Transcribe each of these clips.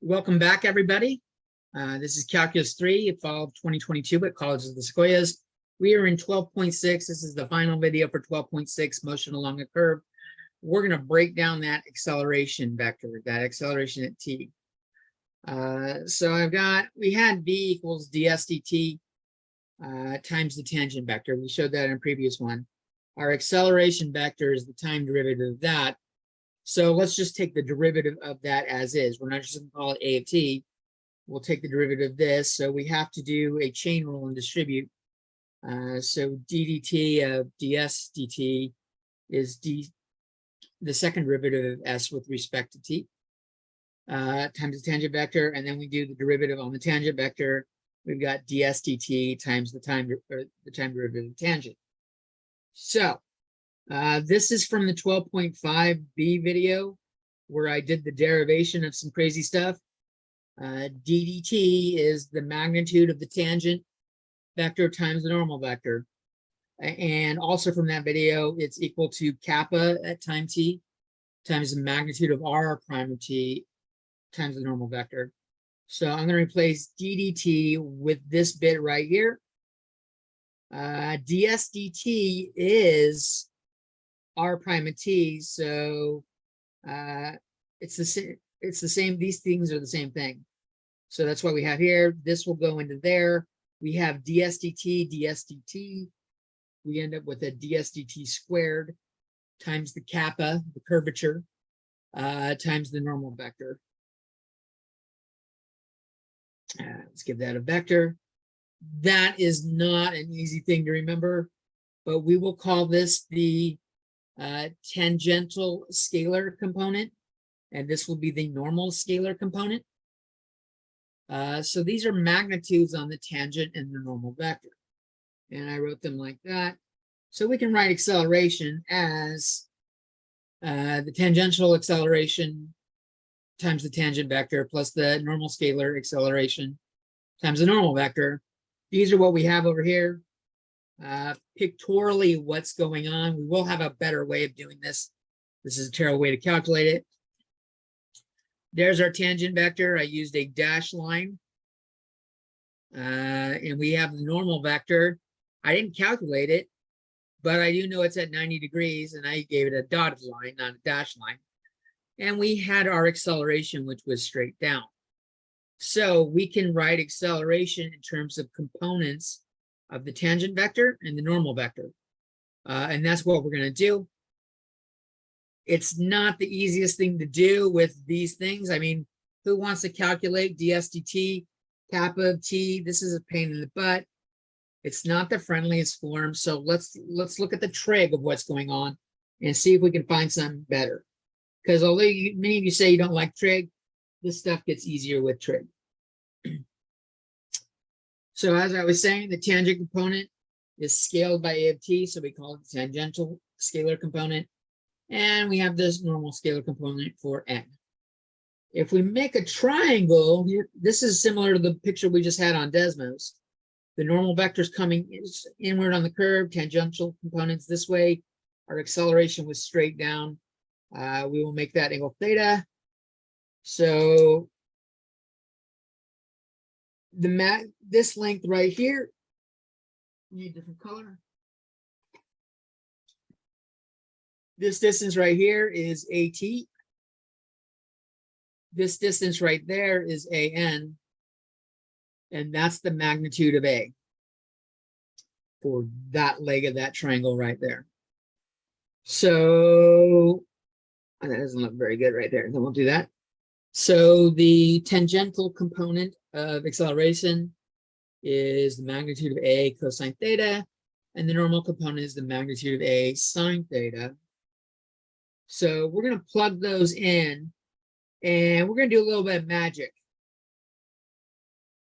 Welcome back, everybody. This is Calculus 3, fall of 2022 at College of the Sequoias. We are in 12.6. This is the final video for 12.6, motion along a curve. We're going to break down that acceleration vector, that acceleration at t. So we had v equals ds dt times the tangent vector. We showed that in a previous one. Our acceleration vector is the time derivative of that. So let's just take the derivative of that as is. We're not just going to call it a of t. We'll take the derivative of this. So we have to do a chain rule and distribute. So ddt of ds dt is the second derivative of s with respect to t times the tangent vector. And then we do the derivative on the tangent vector. We've got ds dt times the time derivative of tangent. So this is from the 12.5b video where I did the derivation of some crazy stuff. ddt is the magnitude of the tangent vector times the normal vector. And also from that video, it's equal to kappa at time t times the magnitude of r prime of t times the normal vector. So I'm going to replace ddt with this bit right here. ds dt is r prime of t, so it's the same. These things are the same thing, so that's what we have here. This will go into there. We have ds dt. We end up with a ds dt squared times the kappa, the curvature, times the normal vector. Let's give that a vector. That is not an easy thing to remember, but we will call this the tangential scalar component, and this will be the normal scalar component. So these are magnitudes on the tangent and the normal vector, and I wrote them like that. So we can write acceleration as the tangential acceleration times the tangent vector plus the normal scalar acceleration times the normal vector. These are what we have over here. Pictorially what's going on. We will have a better way of doing this. This is a terrible way to calculate it. There's our tangent vector. I used a dash line. And we have the normal vector. I didn't calculate it, but I do know it's at 90 degrees, and I gave it a dotted line, not a dash line. And we had our acceleration, which was straight down. So we can write acceleration in terms of components of the tangent vector and the normal vector. And that's what we're going to do. It's not the easiest thing to do with these things. I mean, who wants to calculate ds dt, kappa of t? This is a pain in the butt. It's not the friendliest form. So let's look at the trig of what's going on and see if we can find something better. Because although many of you say you don't like trig, this stuff gets easier with trig. So as I was saying, the tangent component is scaled by a of t, so we call it the tangential scalar component. And we have this normal scalar component for n. If we make a triangle, this is similar to the picture we just had on Desmos. The normal vector is coming inward on the curve, tangential components this way. Our acceleration was straight down. We will make that angle theta. So this length right here, need a different color. This distance right here is AT. This distance right there is AN. And that's the magnitude of A for that leg of that triangle right there. So that doesn't look very good right there. Then we'll do that. So the tangential component of acceleration is the magnitude of A cosine theta, and the normal component is the magnitude of A sine theta. So we're going to plug those in, and we're going to do a little bit of magic.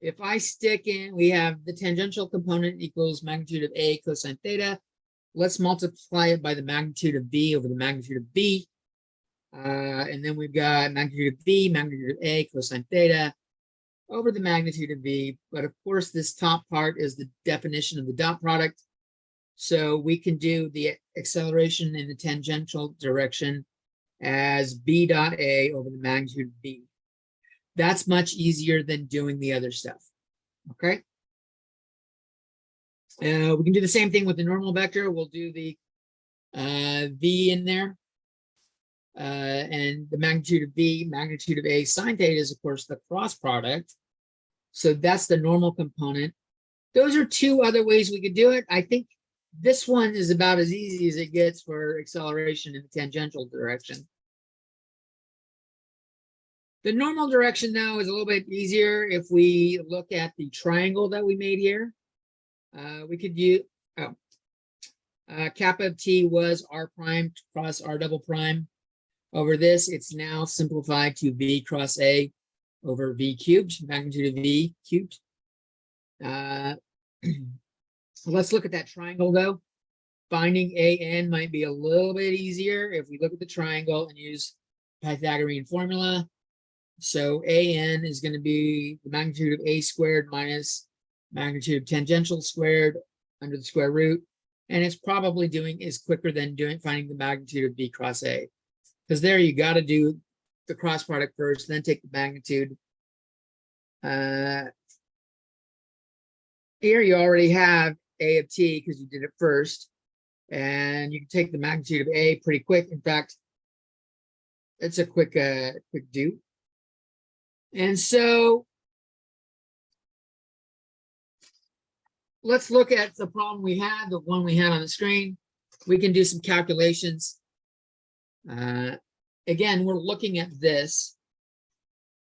If I stick in, we have the tangential component equals magnitude of A cosine theta. Let's multiply it by the magnitude of B over the magnitude of B. And then we've got magnitude of B, magnitude of A cosine theta over the magnitude of B. But of course, this top part is the definition of the dot product. So we can do the acceleration in the tangential direction as B dot A over the magnitude of B. That's much easier than doing the other stuff. Okay. We can do the same thing with the normal vector. We'll do the v in there. And the magnitude of v, magnitude of a sine theta is, of course, the cross product. So that's the normal component. Those are two other ways we could do it. I think this one is about as easy as it gets for acceleration in the tangential direction. The normal direction now is a little bit easier if we look at the triangle that we made here. We could use, kappa of t was r prime cross r double prime. Over this, it's now simplified to v cross a over v cubed, magnitude of v cubed. Let's look at that triangle though. Finding an might be a little bit easier if we look at the triangle and use Pythagorean formula. So an is going to be the magnitude of a squared minus magnitude of tangential squared under the square root. And it's probably is quicker than finding the magnitude of v cross a. Because there you got to do the cross product first, then take the magnitude. Here you already have a of t because you did it first. And you can take the magnitude of a pretty quick. In fact, it's a quick do. And so let's look at the problem we had, the one we had on the screen. We can do some calculations. Again, we're looking at this.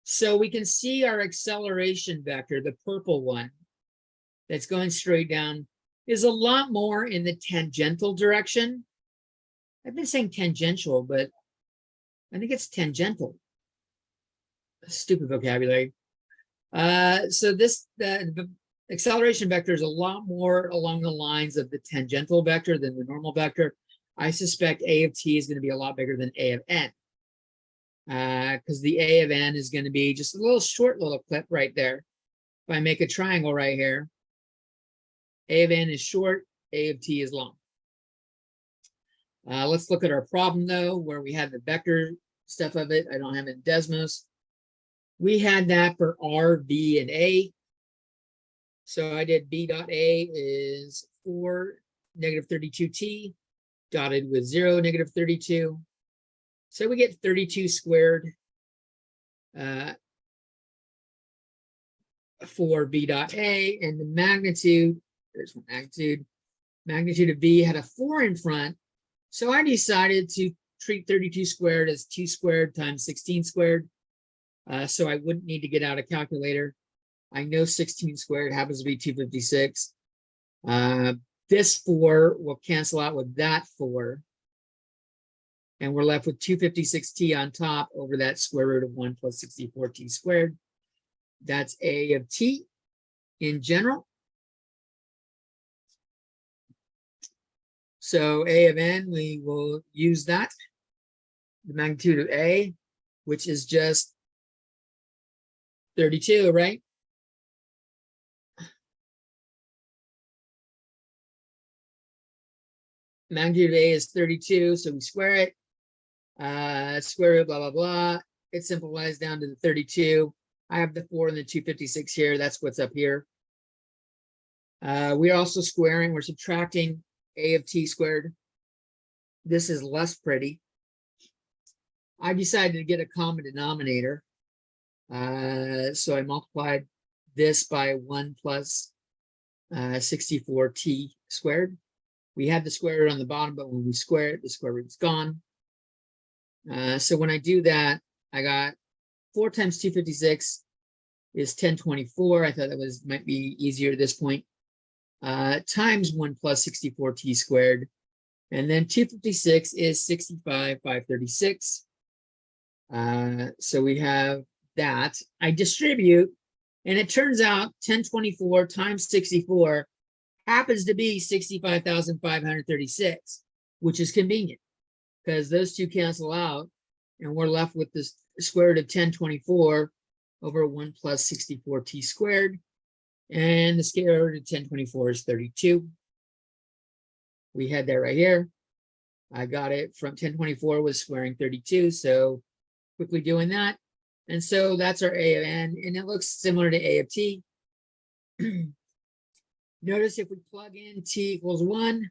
So we can see our acceleration vector, the purple one that's going straight down, is a lot more in the tangential direction. I've been saying tangential, but I think it's tangential. Stupid vocabulary. So the acceleration vector is a lot more along the lines of the tangential vector than the normal vector. I suspect a of t is going to be a lot bigger than a of n. Because the a of n is going to be just a little short little clip right there. If I make a triangle right here, a of n is short, a of t is long. Let's look at our problem though, where we had the vector stuff of it. I don't have it in Desmos. We had that for r, v, and a. So I did b dot a is 4, negative 32t, dotted with 0, negative 32. So we get 32 squared for b dot a, and the magnitude, there's magnitude of v had a 4 in front. So I decided to treat 32 squared as 2 squared times 16 squared. So I wouldn't need to get out a calculator. I know 16 squared happens to be 256. This 4 will cancel out with that 4. And we're left with 256t on top over that square root of 1 plus 64t squared. That's a of t in general. So a of n, we will use that. The magnitude of a, which is just 32, right? Magnitude of a is 32, so we square it. Square root, blah, blah, blah. It simplifies down to the 32. I have the 4 and the 256 here. That's what's up here. We're also squaring. We're subtracting a of t squared. This is less pretty. I decided to get a common denominator. So I multiplied this by 1 plus 64t squared. We had the square root on the bottom, but when we square it, the square root is gone. So when I do that, I got 4 times 256 is 1024. I thought that might be easier at this point. Times 1 plus 64t squared. And then 256 is 65,536. So we have that. I distribute, and it turns out 1024 times 64 happens to be 65,536, which is convenient because those two cancel out, and we're left with this square root of 1024 over 1 plus 64t squared. And the square root of 1024 is 32. We had that right here. I got it from 1024 was squaring 32. So quickly doing that, And so that's our A of n, and it looks similar to A of t. Notice if we plug in t equals 1,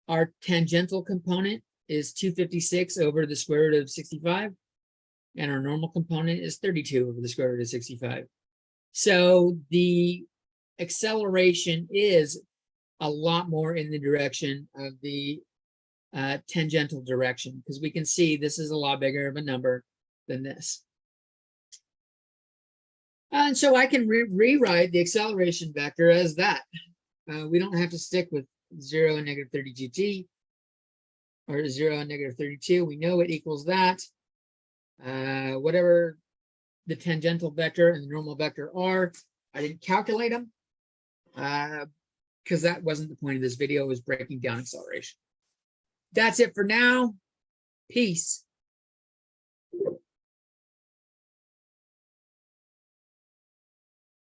our tangential component is 256 over the square root of 65, and our normal component is 32 over the square root of 65. So the acceleration is a lot more in the direction of the tangential direction, because we can see this is a lot bigger of a number than this. And so I can rewrite the acceleration vector as that. We don't have to stick with 0 and negative 32t, or 0 and negative 32. We know it equals that. Whatever the tangential vector and the normal vector are, I didn't calculate them because that wasn't the point of this video, was breaking down acceleration. That's it for now. Peace.